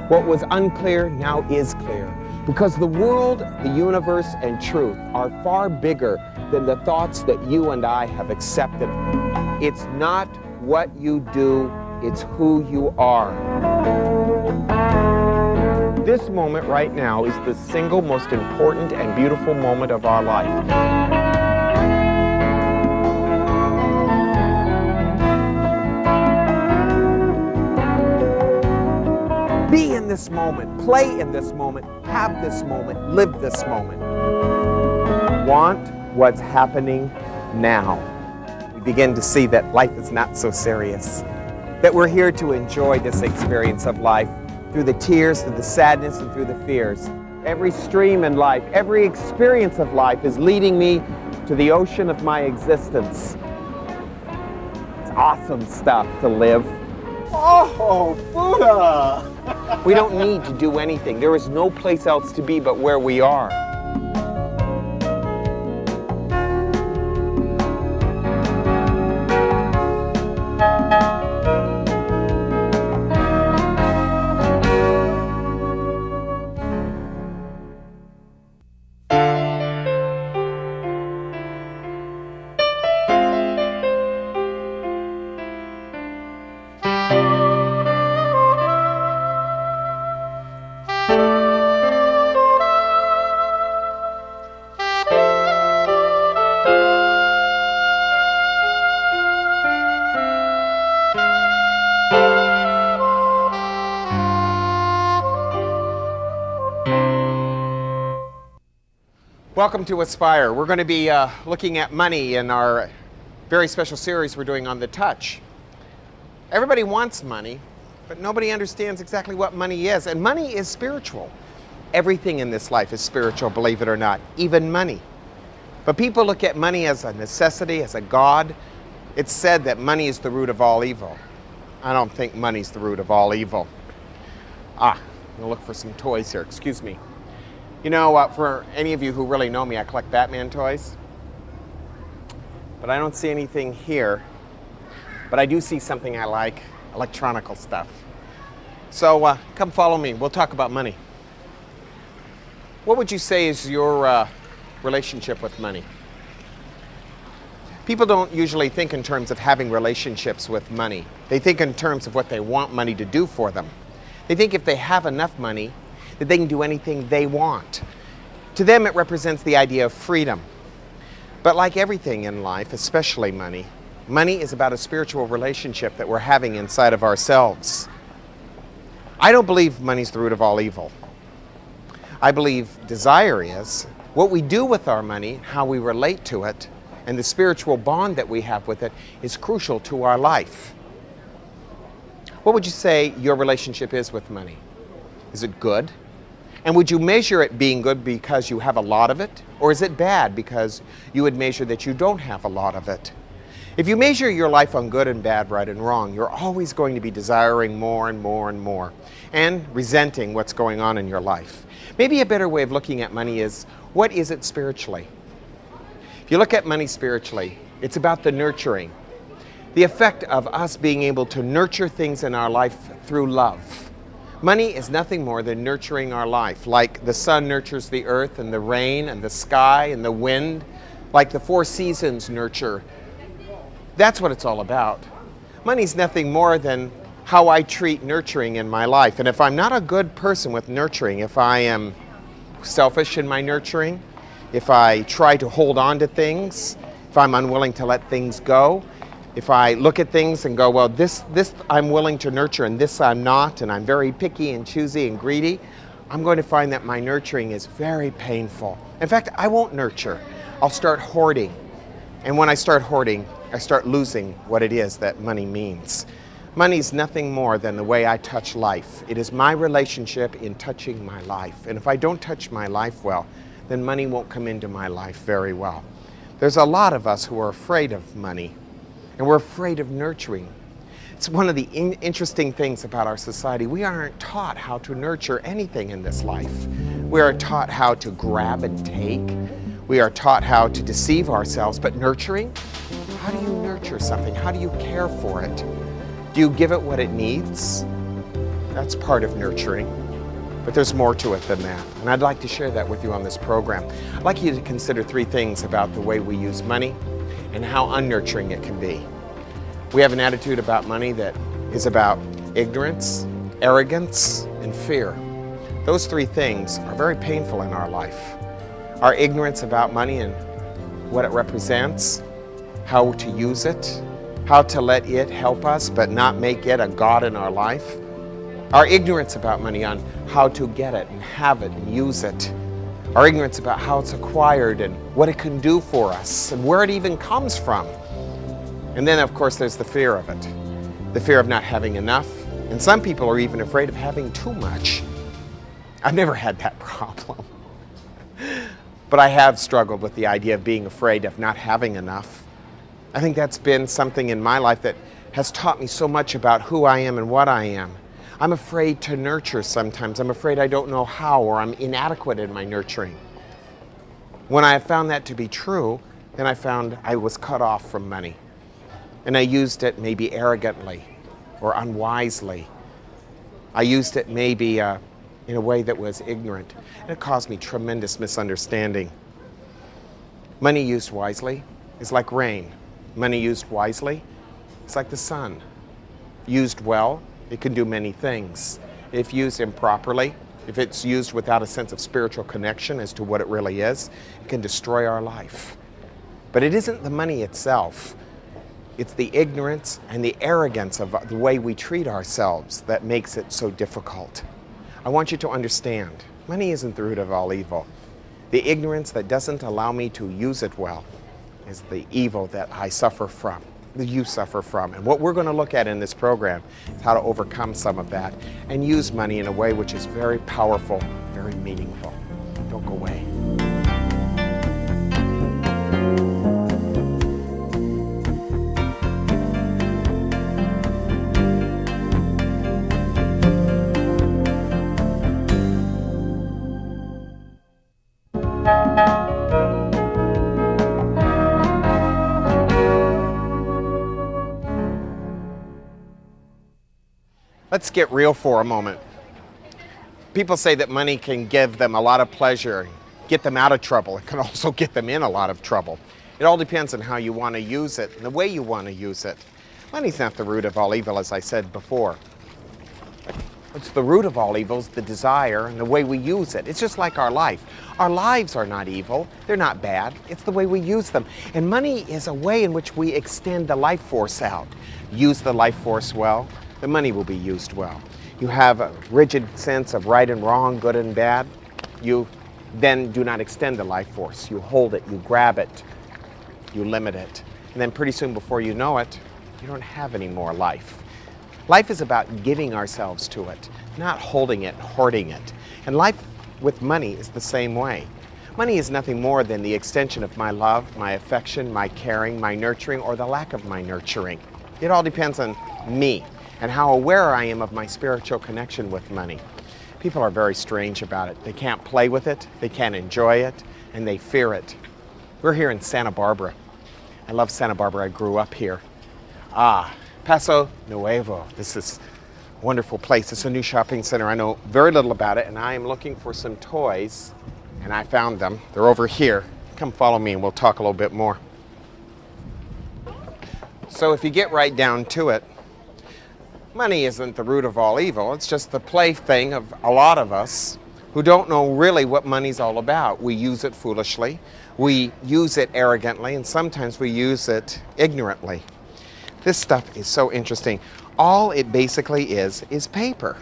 What was unclear now is clear, because the world, the universe, and truth are far bigger than the thoughts that you and I have accepted. It's not what you do, it's who you are. This moment right now is the single most important and beautiful moment of our life. Be in this moment, play in this moment, have this moment, live this moment. Want what's happening now. We begin to see that life is not so serious, that we're here to enjoy this experience of life through the tears, through the sadness, and through the fears. Every stream in life, every experience of life is leading me to the ocean of my existence. It's awesome stuff to live. Oh, Buddha! We don't need to do anything. There is no place else to be but where we are. Welcome to Aspire. We're going to be looking at money in our very special series we're doing on the touch. Everybody wants money, but nobody understands exactly what money is. And money is spiritual. Everything in this life is spiritual, believe it or not, even money. But people look at money as a necessity, as a god. It's said that money is the root of all evil. I don't think money's the root of all evil. I'm going to look for some toys here, excuse me. You know, for any of you who really know me, I collect Batman toys. But I don't see anything here. But I do see something I like, electronical stuff. So come follow me, we'll talk about money. What would you say is your relationship with money? People don't usually think in terms of having relationships with money. They think in terms of what they want money to do for them. They think if they have enough money, that they can do anything they want. To them, it represents the idea of freedom. But like everything in life, especially money, money is about a spiritual relationship that we're having inside of ourselves. I don't believe money's the root of all evil. I believe desire is. What we do with our money, how we relate to it, and the spiritual bond that we have with it is crucial to our life. What would you say your relationship is with money? Is it good? And would you measure it being good because you have a lot of it? Or is it bad because you would measure that you don't have a lot of it? If you measure your life on good and bad, right and wrong, you're always going to be desiring more and more and more, and resenting what's going on in your life. Maybe a better way of looking at money is, what is it spiritually? If you look at money spiritually, it's about the nurturing. The effect of us being able to nurture things in our life through love. Money is nothing more than nurturing our life, like the sun nurtures the earth and the rain and the sky and the wind, like the four seasons nurture. That's what it's all about. Money's nothing more than how I treat nurturing in my life. And if I'm not a good person with nurturing, if I am selfish in my nurturing, if I try to hold on to things, if I'm unwilling to let things go, if I look at things and go, well, this I'm willing to nurture and this I'm not, and I'm very picky and choosy and greedy, I'm going to find that my nurturing is very painful. In fact, I won't nurture. I'll start hoarding. And when I start hoarding, I start losing what it is that money means. Money's nothing more than the way I touch life. It is my relationship in touching my life. And if I don't touch my life well, then money won't come into my life very well. There's a lot of us who are afraid of money. And we're afraid of nurturing. It's one of the interesting things about our society. We aren't taught how to nurture anything in this life. We are taught how to grab and take. We are taught how to deceive ourselves. But nurturing? How do you nurture something? How do you care for it? Do you give it what it needs? That's part of nurturing. But there's more to it than that. And I'd like to share that with you on this program. I'd like you to consider 3 things about the way we use money and how unnurturing it can be. We have an attitude about money that is about ignorance, arrogance, and fear. Those 3 things are very painful in our life. Our ignorance about money and what it represents, how to use it, how to let it help us but not make it a god in our life. Our ignorance about money on how to get it and have it and use it. Our ignorance about how it's acquired and what it can do for us and where it even comes from. And then of course there's the fear of it. The fear of not having enough. And some people are even afraid of having too much. I've never had that problem. But I have struggled with the idea of being afraid of not having enough. I think that's been something in my life that has taught me so much about who I am and what I am. I'm afraid to nurture sometimes. I'm afraid I don't know how, or I'm inadequate in my nurturing. When I found that to be true, then I found I was cut off from money. And I used it maybe arrogantly or unwisely. I used it maybe in a way that was ignorant. And it caused me tremendous misunderstanding. Money used wisely is like rain. Money used wisely is like the sun. Used well, it can do many things. If used improperly, if it's used without a sense of spiritual connection as to what it really is, it can destroy our life. But it isn't the money itself. It's the ignorance and the arrogance of the way we treat ourselves that makes it so difficult. I want you to understand, money isn't the root of all evil. The ignorance that doesn't allow me to use it well is the evil that I suffer from, that you suffer from. And what we're going to look at in this program is how to overcome some of that and use money in a way which is very powerful, very meaningful. Don't go away. Let's get real for a moment. People say that money can give them a lot of pleasure, get them out of trouble. It can also get them in a lot of trouble. It all depends on how you want to use it and the way you want to use it. Money's not the root of all evil, as I said before. It's the root of all evil, the desire and the way we use it. It's just like our life. Our lives are not evil. They're not bad. It's the way we use them. And money is a way in which we extend the life force out. Use the life force well, the money will be used well. You have a rigid sense of right and wrong, good and bad. You then do not extend the life force. You hold it, you grab it, you limit it. And then pretty soon before you know it, you don't have any more life. Life is about giving ourselves to it, not holding it, hoarding it. And life with money is the same way. Money is nothing more than the extension of my love, my affection, my caring, my nurturing, or the lack of my nurturing. It all depends on me and how aware I am of my spiritual connection with money. People are very strange about it. They can't play with it, they can't enjoy it, and they fear it. We're here in Santa Barbara. I love Santa Barbara. I grew up here. Paso Nuevo. This is a wonderful place. It's a new shopping center. I know very little about it, and I am looking for some toys, and I found them. They're over here. Come follow me and we'll talk a little bit more. So if you get right down to it, money isn't the root of all evil. It's just the plaything of a lot of us who don't know really what money's all about. We use it foolishly, we use it arrogantly, and sometimes we use it ignorantly. This stuff is so interesting. All it basically is paper.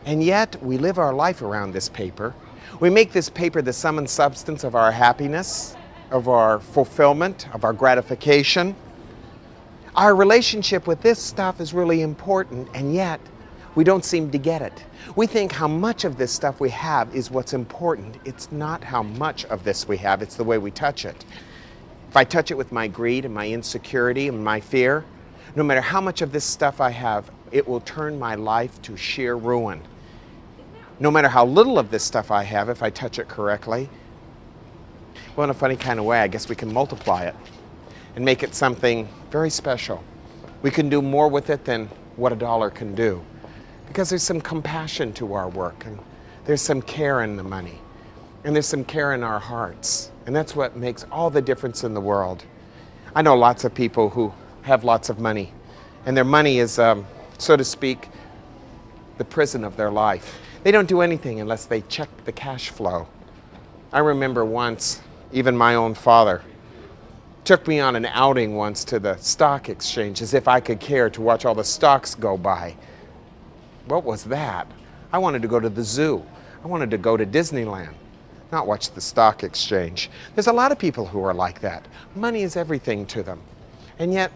And yet we live our life around this paper. We make this paper the sum and substance of our happiness, of our fulfillment, of our gratification. Our relationship with this stuff is really important, and yet we don't seem to get it. We think how much of this stuff we have is what's important. It's not how much of this we have, it's the way we touch it. If I touch it with my greed and my insecurity and my fear, no matter how much of this stuff I have, it will turn my life to sheer ruin. No matter how little of this stuff I have, if I touch it correctly, well, in a funny kind of way, I guess we can multiply it and make it something very special. We can do more with it than what $1 can do. because there's some compassion to our work, and there's some care in the money, and there's some care in our hearts, and that's what makes all the difference in the world. I know lots of people who have lots of money, and their money is, so to speak, the prison of their life. They don't do anything unless they check the cash flow. I remember once, even my own father took me on an outing once to the stock exchange, as if I could care to watch all the stocks go by. What was that? I wanted to go to the zoo. I wanted to go to Disneyland, not watch the stock exchange. There's a lot of people who are like that. Money is everything to them. And yet,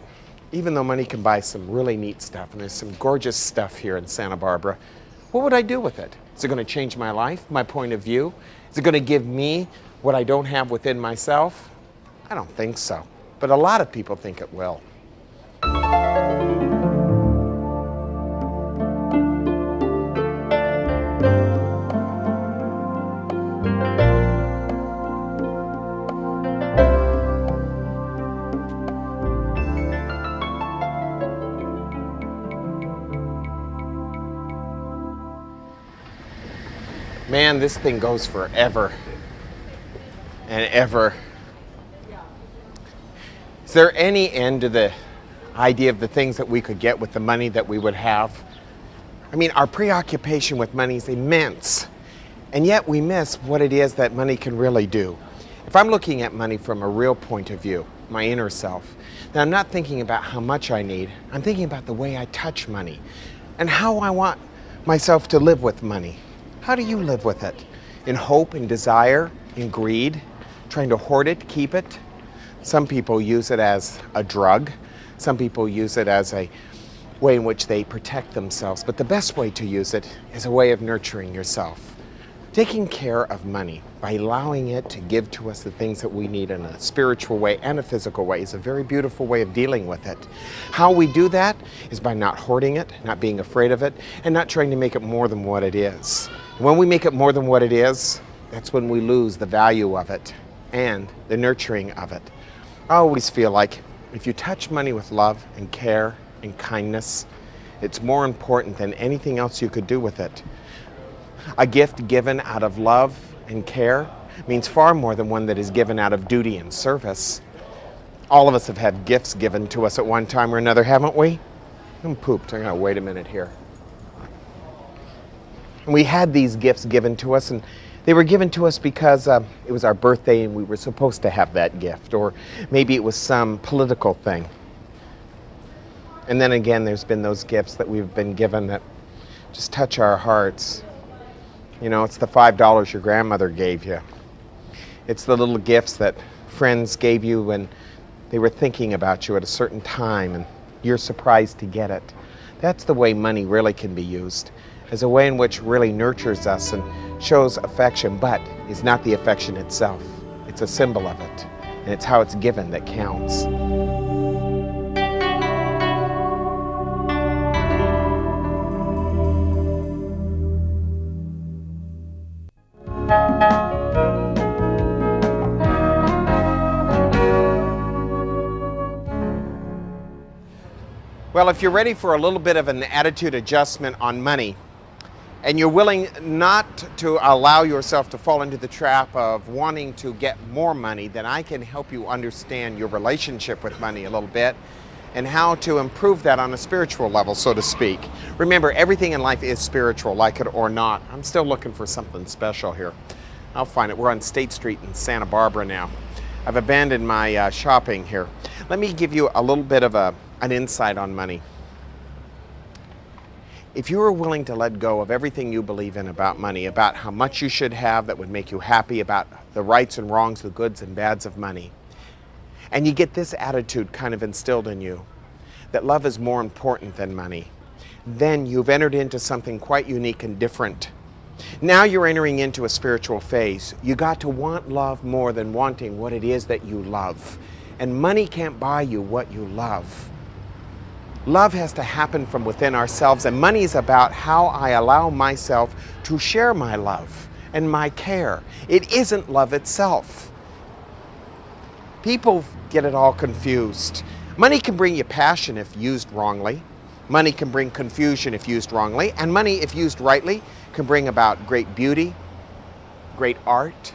even though money can buy some really neat stuff, and there's some gorgeous stuff here in Santa Barbara, what would I do with it? Is it going to change my life, my point of view? Is it going to give me what I don't have within myself? I don't think so. But a lot of people think it will. Man, this thing goes forever and ever. Is there any end to the idea of the things that we could get with the money that we would have? I mean, our preoccupation with money is immense, and yet we miss what it is that money can really do. If I'm looking at money from a real point of view, my inner self, then I'm not thinking about how much I need. I'm thinking about the way I touch money and how I want myself to live with money. How do you live with it? In hope and desire, in greed, trying to hoard it, keep it? Some people use it as a drug. Some people use it as a way in which they protect themselves. But the best way to use it is a way of nurturing yourself. Taking care of money by allowing it to give to us the things that we need in a spiritual way and a physical way is a very beautiful way of dealing with it. How we do that is by not hoarding it, not being afraid of it, and not trying to make it more than what it is. When we make it more than what it is, that's when we lose the value of it and the nurturing of it. I always feel like if you touch money with love and care and kindness, it's more important than anything else you could do with it. A gift given out of love and care means far more than one that is given out of duty and service. All of us have had gifts given to us at one time or another, haven't we? I'm pooped. I'm going to wait a minute here. And we had these gifts given to us, and they were given to us because it was our birthday and we were supposed to have that gift, or maybe it was some political thing. And then again, there's been those gifts that we've been given that just touch our hearts. You know, it's the $5 your grandmother gave you. It's the little gifts that friends gave you when they were thinking about you at a certain time and you're surprised to get it. That's the way money really can be used, as a way in which really nurtures us and shows affection, but is not the affection itself. It's a symbol of it, and it's how it's given that counts. Well, if you're ready for a little bit of an attitude adjustment on money, and you're willing not to allow yourself to fall into the trap of wanting to get more money, then I can help you understand your relationship with money a little bit and how to improve that on a spiritual level, so to speak. Remember, everything in life is spiritual, like it or not. I'm still looking for something special here. I'll find it. We're on State Street in Santa Barbara now. I've abandoned my shopping here. Let me give you a little bit of an insight on money. If you were willing to let go of everything you believe in about money, about how much you should have that would make you happy, about the rights and wrongs, the goods and bads of money, and you get this attitude kind of instilled in you, that love is more important than money, then you've entered into something quite unique and different. Now you're entering into a spiritual phase. You got to want love more than wanting what it is that you love. And money can't buy you what you love. Love has to happen from within ourselves, and money is about how I allow myself to share my love and my care. It isn't love itself. People get it all confused. Money can bring you passion if used wrongly, Money can bring confusion if used wrongly, and money, if used rightly, can bring about great beauty, great art,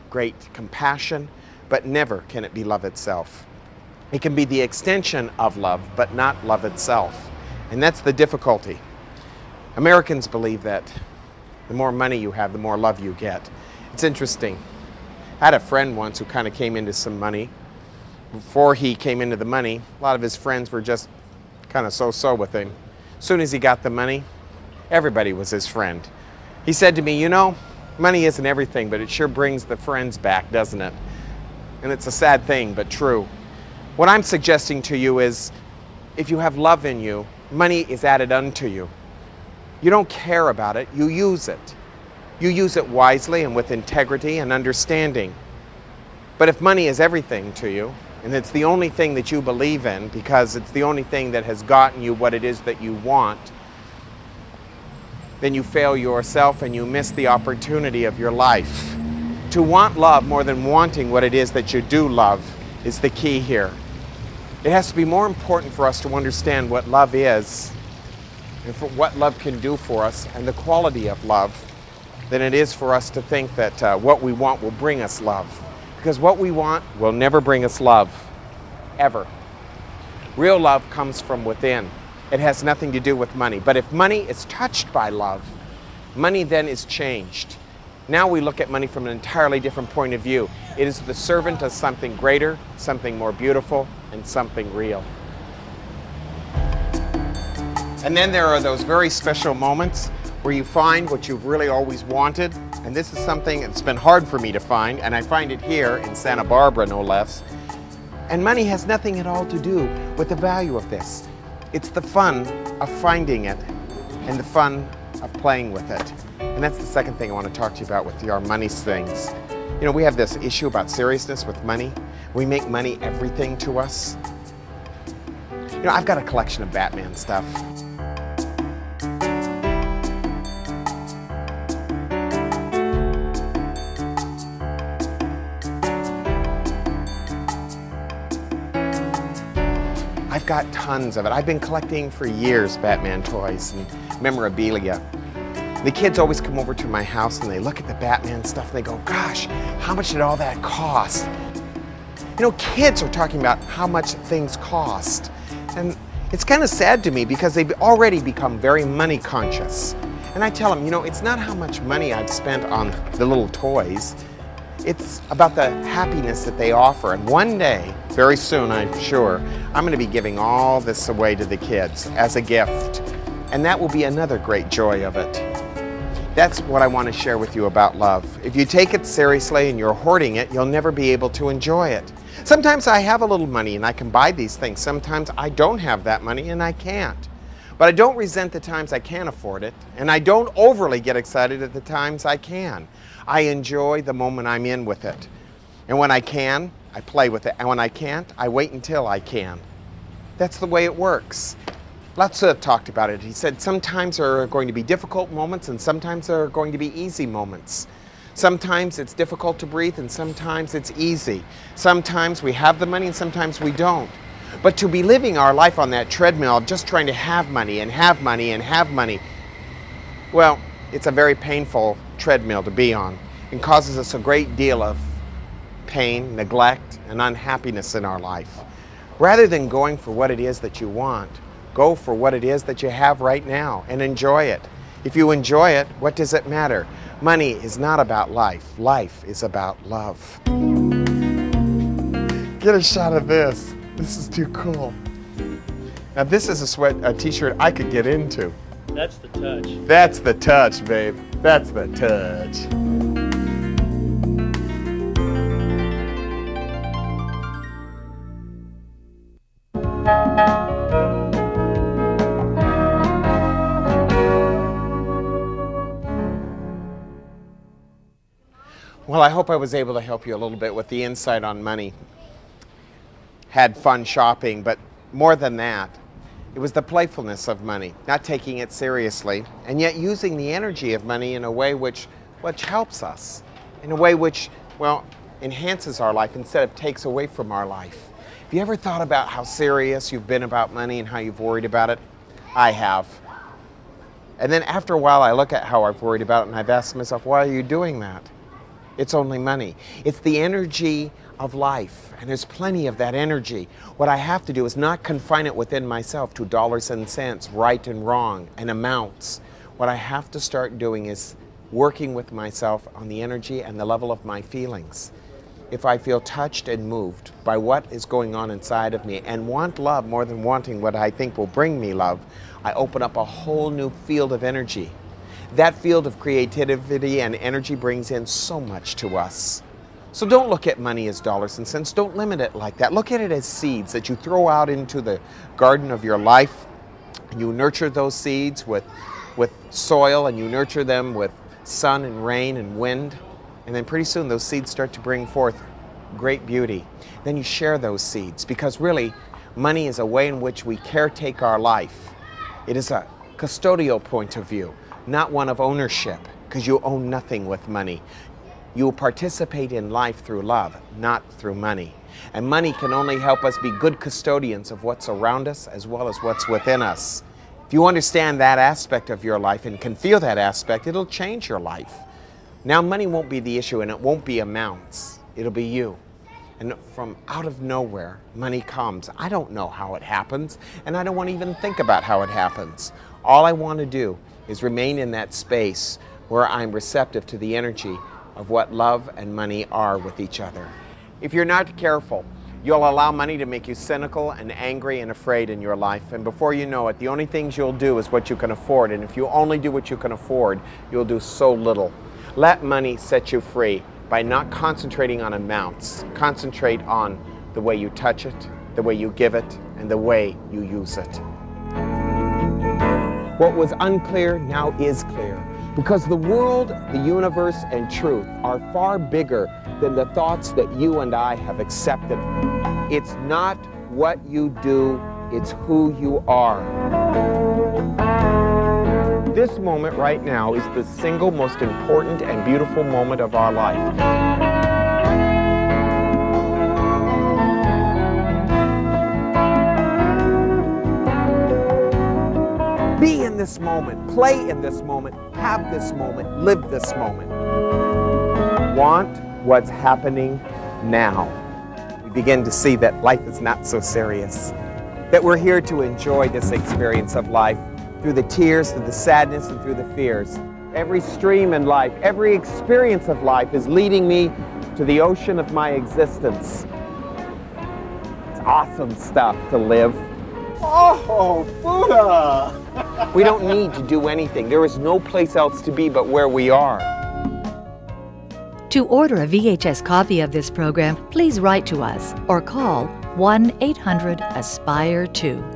great compassion, but never can it be love itself. It can be the extension of love, but not love itself. And that's the difficulty. Americans believe that the more money you have, the more love you get. It's interesting. I had a friend once who kind of came into some money. Before he came into the money, a lot of his friends were just kind of so-so with him. As soon as he got the money, everybody was his friend. He said to me, you know, money isn't everything, but it sure brings the friends back, doesn't it? And it's a sad thing, but true. What I'm suggesting to you is, if you have love in you, money is added unto you. You don't care about it, you use it. You use it wisely and with integrity and understanding. But if money is everything to you, and it's the only thing that you believe in because it's the only thing that has gotten you what it is that you want, then you fail yourself and you miss the opportunity of your life. To want love more than wanting what it is that you do love is the key here. It has to be more important for us to understand what love is and for what love can do for us and the quality of love than it is for us to think that what we want will bring us love. Because what we want will never bring us love, ever. Real love comes from within. It has nothing to do with money. But if money is touched by love, money then is changed. Now we look at money from an entirely different point of view. It is the servant of something greater, something more beautiful, and something real. And then there are those very special moments where you find what you've really always wanted. And this is something that's been hard for me to find, and I find it here in Santa Barbara, no less. And money has nothing at all to do with the value of this. It's the fun of finding it and the fun of playing with it. And that's the second thing I want to talk to you about with our money things. You know, we have this issue about seriousness with money. We make money everything to us. You know, I've got a collection of Batman stuff. I've got tons of it. I've been collecting for years Batman toys and memorabilia. The kids always come over to my house and they look at the Batman stuff and they go, gosh, how much did all that cost? You know, kids are talking about how much things cost. And it's kind of sad to me because they've already become very money conscious. And I tell them, you know, it's not how much money I've spent on the little toys. It's about the happiness that they offer. And one day, very soon I'm sure, I'm going to be giving all this away to the kids as a gift. And that will be another great joy of it. That's what I want to share with you about love. If you take it seriously and you're hoarding it, you'll never be able to enjoy it. Sometimes I have a little money and I can buy these things. Sometimes I don't have that money and I can't. But I don't resent the times I can't afford it, and I don't overly get excited at the times I can. I enjoy the moment I'm in with it. And when I can, I play with it. And when I can't, I wait until I can. That's the way it works. Lao Tzu talked about it. He said sometimes there are going to be difficult moments and sometimes there are going to be easy moments. Sometimes it's difficult to breathe and sometimes it's easy. Sometimes we have the money and sometimes we don't. But to be living our life on that treadmill of just trying to have money and have money and have money, well, it's a very painful treadmill to be on and causes us a great deal of pain, neglect, and unhappiness in our life. Rather than going for what it is that you want, go for what it is that you have right now and enjoy it. If you enjoy it, what does it matter? Money is not about life. Life is about love. Get a shot of this. This is too cool. Now this is a t-shirt I could get into. That's the touch. That's the touch, babe. That's the touch. Well, I hope I was able to help you a little bit with the insight on money. Had fun shopping, but more than that, it was the playfulness of money, not taking it seriously, and yet using the energy of money in a way which helps us, in a way which, well, enhances our life instead of takes away from our life. Have you ever thought about how serious you've been about money and how you've worried about it? I have. And then after a while I look at how I've worried about it and I've asked myself, why are you doing that? It's only money. It's the energy of life, and there's plenty of that energy. What I have to do is not confine it within myself to dollars and cents, right and wrong, and amounts. What I have to start doing is working with myself on the energy and the level of my feelings. If I feel touched and moved by what is going on inside of me and want love more than wanting what I think will bring me love, I open up a whole new field of energy. That field of creativity and energy brings in so much to us. So don't look at money as dollars and cents. Don't limit it like that. Look at it as seeds that you throw out into the garden of your life. And you nurture those seeds with soil, and you nurture them with sun and rain and wind. And then pretty soon those seeds start to bring forth great beauty. Then you share those seeds, because really money is a way in which we caretake our life. It is a custodial point of view, not one of ownership, because you own nothing with money. You will participate in life through love, not through money. And money can only help us be good custodians of what's around us as well as what's within us. If you understand that aspect of your life and can feel that aspect, it'll change your life. Now money won't be the issue, and it won't be amounts. It'll be you. And from out of nowhere, money comes. I don't know how it happens, and I don't want to even think about how it happens. All I want to do is remain in that space where I'm receptive to the energy of what love and money are with each other. If you're not careful, you'll allow money to make you cynical and angry and afraid in your life, and before you know it, the only things you'll do is what you can afford, and if you only do what you can afford, you'll do so little. Let money set you free by not concentrating on amounts. Concentrate on the way you touch it, the way you give it, and the way you use it. What was unclear now is clear, because the world, the universe, and truth are far bigger than the thoughts that you and I have accepted. It's not what you do, it's who you are. This moment right now is the single most important and beautiful moment of our life. Be in this moment, play in this moment, have this moment, live this moment. Want what's happening now. We begin to see that life is not so serious, that we're here to enjoy this experience of life through the tears, through the sadness, and through the fears. Every stream in life, every experience of life is leading me to the ocean of my existence. It's awesome stuff to live. Oh, Buddha! We don't need to do anything. There is no place else to be but where we are. To order a VHS copy of this program, please write to us or call 1-800-ASPIRE-2.